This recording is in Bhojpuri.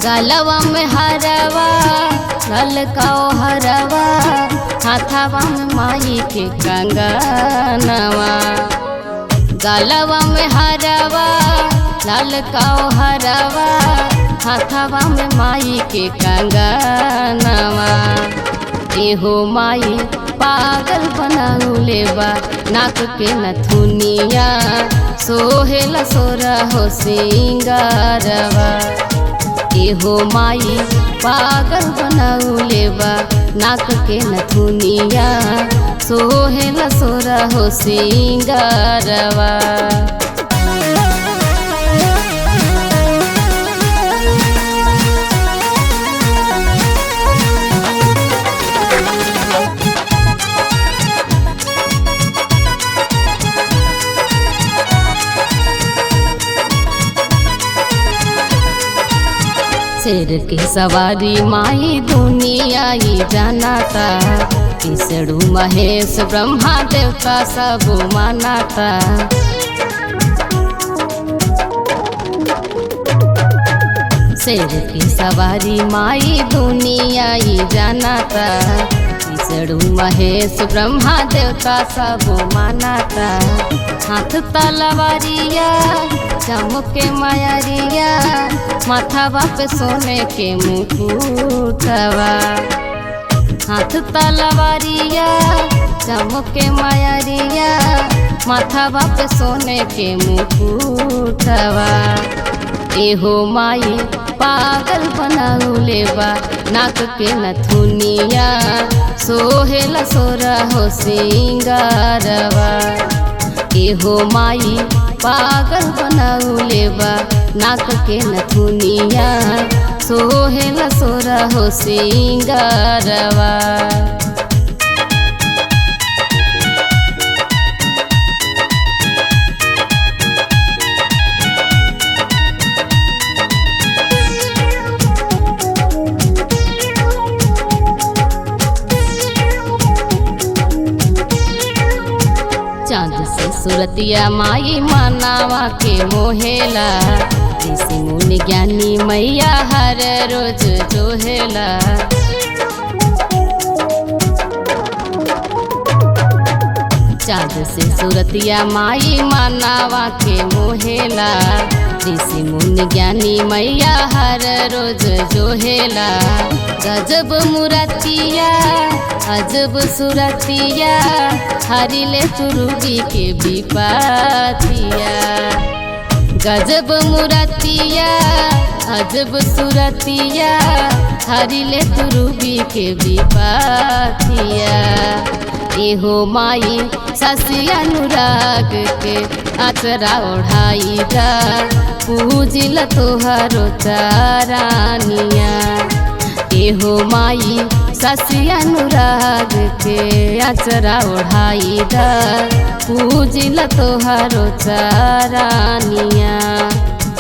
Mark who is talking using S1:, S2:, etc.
S1: गलवा में हरवा ललकाओ हरवा हाथवा में माई के कंगनवा। गलवा में हरवा ललकाओ हरवा हाथवा में माई के कंगनवा। एहो माई पागल बनाउले बा नाक के नथुनिया सोहेला सोरा हो सिंगारवा। एहो माई पागल बनाउले बा नाक के नथुनिया सोहेला सोरा हो सिंगारवा। शेर के सवारी माई दुनिया ही जानाता। किसड़ू महेश ब्रह्मा देवता सब मानाता। शेर की सवारी माई दुनिया ही जानाता। किसड़ू महेश ब्रह्मा देवता सब मानाता। हाथ तलवारिया चमके मायरिया माथावा पे सोने के मुकुटवा। हाथ तलवारिया चमके मायरिया माथावा पे सोने के मुकुटवा। एहो माई पागल बनाउले बा नाक के नथुनिया सोहेला सोरा हो सिंगारवा। एहो माई पागल बनाउले बा नाक के नथुनिया सोहेला सोरा हो सिंगारवा। चाँद से सूरतिया माई मानावा के मोहेला। ऋषि मुनि ज्ञानी मैया हर रोज जोहेला। चाँद से सूरतिया माई मानावा के मोहेला। ऋषि मुनि ज्ञानी मैया हर रोज जोहेला। गजब मुरतिया अजब सुरतिया हरिले तुरुगी के विपातिया। गजब मुरतिया अजब सुरतिया हरिले तुरुगी के विपातिया। एहो माई शशि अनुराग के अचरा ओढ़ाई जा पूजिल तोहरो चरानिया। एहो माई शशि अनुराग के अचरा ओढ़ाई दा पूजिल तोहरो चरानिया।